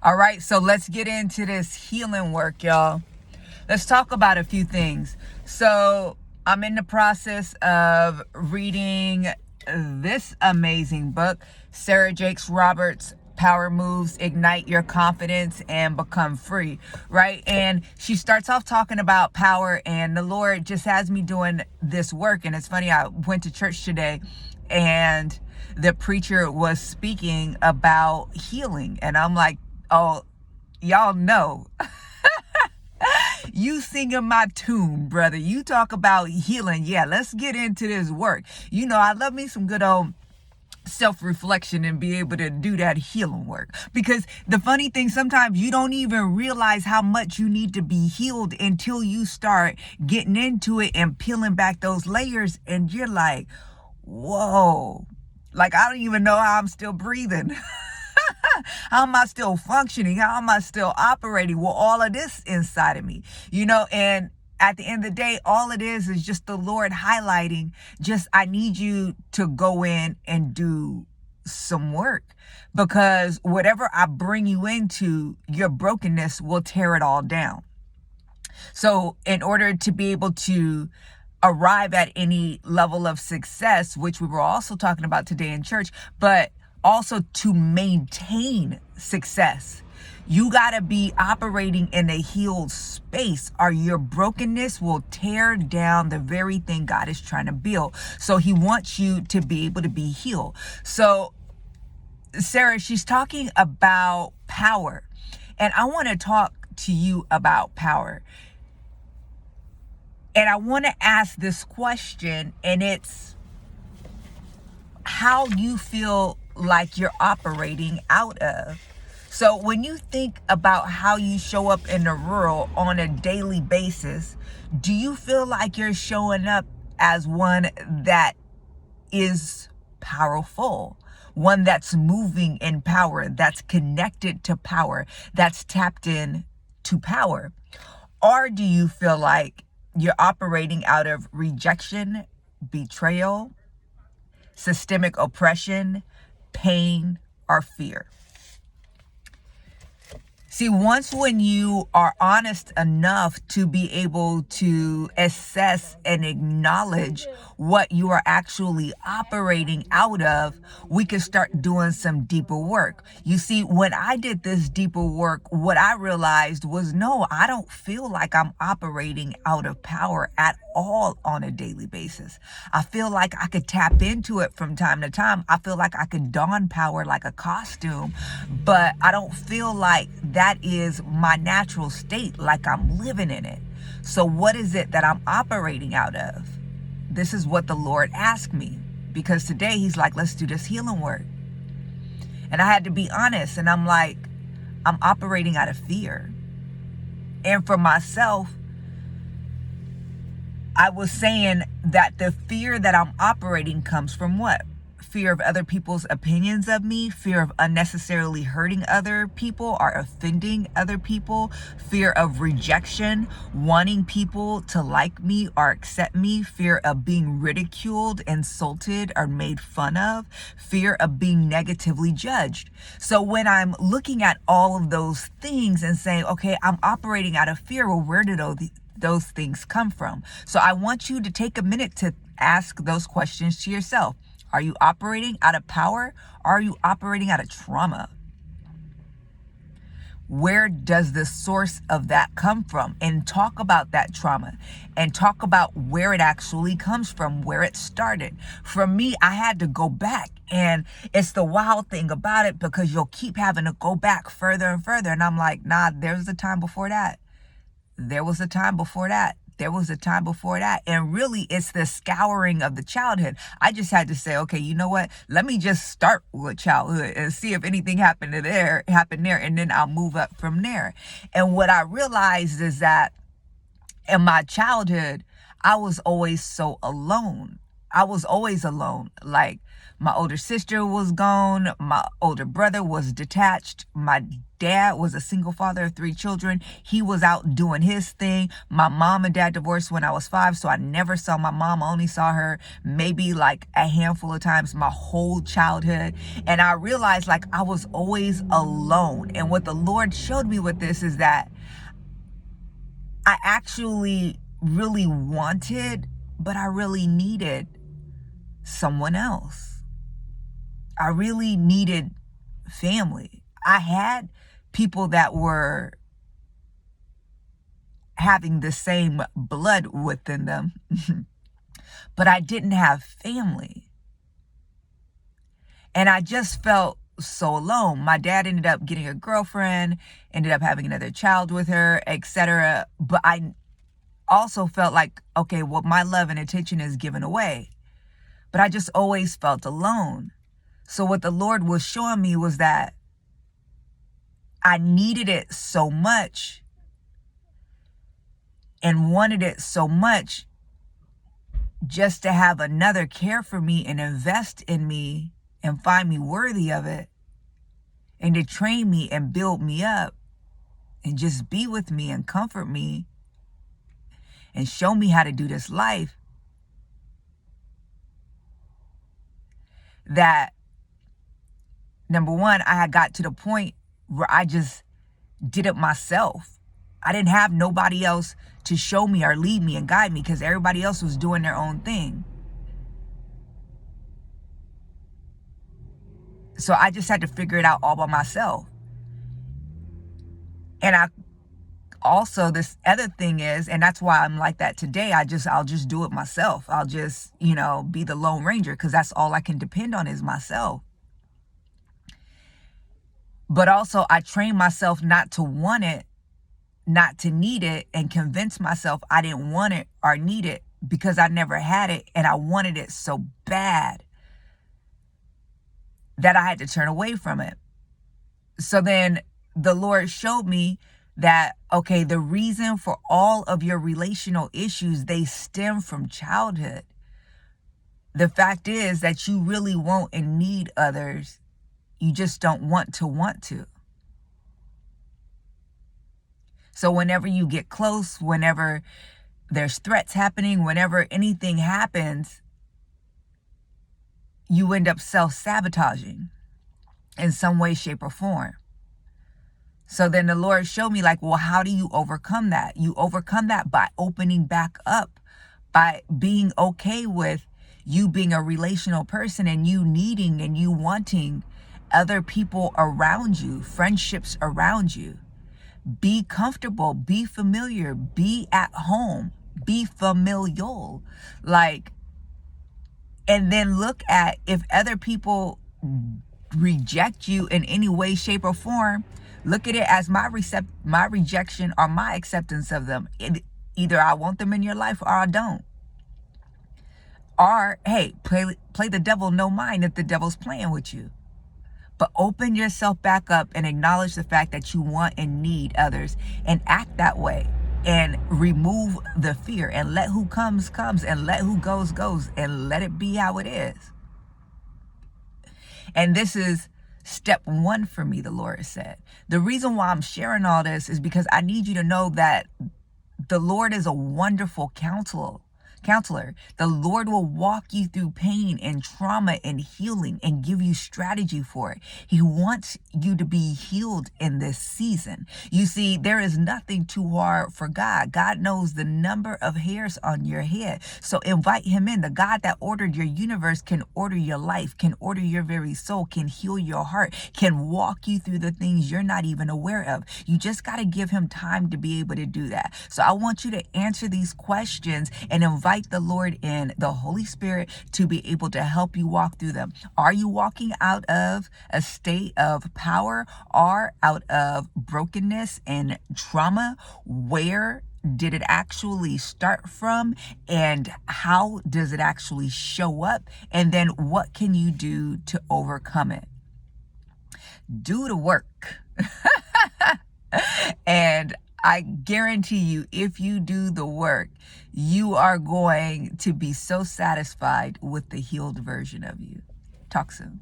All right, so let's get into this healing work, y'all. Let's talk about a few things. So I'm in the process of reading this amazing book, Sarah Jakes Roberts' Power Moves, Ignite Your Confidence and Become Free, right? And she starts off talking about power, and the Lord just has me doing this work. And it's funny, I went to church today and the preacher was speaking about healing, and I'm like, oh, y'all know. You singing my tune, brother. You talk about healing. Yeah, let's get into this work. You know, I love me some good old self-reflection and be able to do that healing work. Because the funny thing, sometimes you don't even realize how much you need to be healed until you start getting into it and peeling back those layers, and you're like, whoa, like I don't even know how I'm still breathing. How am I still functioning? How am I still operating with all of this inside of me? You know, and at the end of the day, all it is just the Lord highlighting, just, I need you to go in and do some work, because whatever I bring you into, your brokenness will tear it all down. So in order to be able to arrive at any level of success, which we were also talking about today in church, but also to maintain success, you got to be operating in a healed space, or your brokenness will tear down the very thing God is trying to build. So he wants you to be able to be healed. So Sarah, she's talking about power, and I want to talk to you about power. And I want to ask this question, and it's how you feel like you're operating out of. So when you think about how you show up in the world on a daily basis, do you feel like you're showing up as one that is powerful, one that's moving in power, that's connected to power, that's tapped in to power? Or do you feel like you're operating out of rejection, betrayal, systemic oppression, pain, or fear? See, once when you are honest enough to be able to assess and acknowledge what you are actually operating out of, we can start doing some deeper work. You see, when I did this deeper work, what I realized was, no, I don't feel like I'm operating out of power at all on a daily basis. I feel like I could tap into it from time to time. I feel like I could don power like a costume, but I don't feel like that is my natural state, like I'm living in it. So what is it that I'm operating out of? This is what the Lord asked me, because today he's like, let's do this healing work. And I had to be honest, and I'm like, I'm operating out of fear. And for myself, I was saying that the fear that I'm operating comes from what? Fear of other people's opinions of me, fear of unnecessarily hurting other people or offending other people, fear of rejection, wanting people to like me or accept me, fear of being ridiculed, insulted, or made fun of, fear of being negatively judged. So when I'm looking at all of those things and saying, okay, I'm operating out of fear, well, where did those things come from? So I want you to take a minute to ask those questions to yourself. Are you operating out of power? Or are you operating out of trauma? Where does the source of that come from? And talk about that trauma and talk about where it actually comes from, where it started. For me, I had to go back, and it's the wild thing about it, because you'll keep having to go back further and further. And I'm like, nah, there's a time before that. There was a time before that. There was a time before that. And really, it's the scouring of the childhood. I just had to say, okay, you know what? Let me just start with childhood and see if anything happened there, and then I'll move up from there. And what I realized is that in my childhood, I was always so alone. I was always alone. Like, My older sister was gone. My older brother was detached. My dad was a single father of 3 children. He was out doing his thing. My mom and dad divorced when I was 5, so I never saw my mom. I only saw her maybe like a handful of times my whole childhood. And I realized like I was always alone. And what the Lord showed me with this is that I actually really wanted, but I really needed someone else. I really needed family. I had people that were having the same blood within them, but I didn't have family. And I just felt so alone. My dad ended up getting a girlfriend, ended up having another child with her, etc. But I also felt like, okay, well, my love and attention is given away. But I just always felt alone. So what the Lord was showing me was that I needed it so much and wanted it so much just to have another care for me and invest in me and find me worthy of it, and to train me and build me up and just be with me and comfort me and show me how to do this life, that number one, I had got to the point where I just did it myself. I didn't have nobody else to show me or lead me and guide me because everybody else was doing their own thing. So I just had to figure it out all by myself. And I also, this other thing is, and that's why I'm like that today, I'll just do it myself. I'll just, be the Lone Ranger because that's all I can depend on is myself. But also I trained myself not to want it, not to need it, and convince myself I didn't want it or need it because I never had it and I wanted it so bad that I had to turn away from it. So then the Lord showed me that, okay, the reason for all of your relational issues, they stem from childhood. The fact is that you really want and need others. You just don't want to. So whenever you get close, whenever there's threats happening, whenever anything happens, you end up self-sabotaging in some way, shape, or form. So then the Lord showed me like, well, how do you overcome that? You overcome that by opening back up, by being okay with you being a relational person and you needing and you wanting other people around you, friendships around you. Be comfortable, be familiar, be at home, be familial. And then look at if other people reject you in any way, shape, or form, look at it as my rejection or my acceptance of them. Either I want them in your life or I don't. Or, hey, play the devil no mind if the devil's playing with you. But open yourself back up and acknowledge the fact that you want and need others and act that way. And remove the fear and let who comes and let who goes and let it be how it is. And this is step 1 for me, the Lord said. The reason why I'm sharing all this is because I need you to know that the Lord is a wonderful counselor. The Lord will walk you through pain and trauma and healing and give you strategy for it. He wants you to be healed in this season. You see, there is nothing too hard for God. God knows the number of hairs on your head. So invite him in. The God that ordered your universe can order your life, can order your very soul, can heal your heart, can walk you through the things you're not even aware of. You just got to give him time to be able to do that. So I want you to answer these questions and invite the Lord in, the Holy Spirit, to be able to help you walk through them. Are you walking out of a state of power or out of brokenness and trauma? Where did it actually start from? And how does it actually show up? And then what can you do to overcome it? Do the work. And I guarantee you, if you do the work, you are going to be so satisfied with the healed version of you. Talk soon.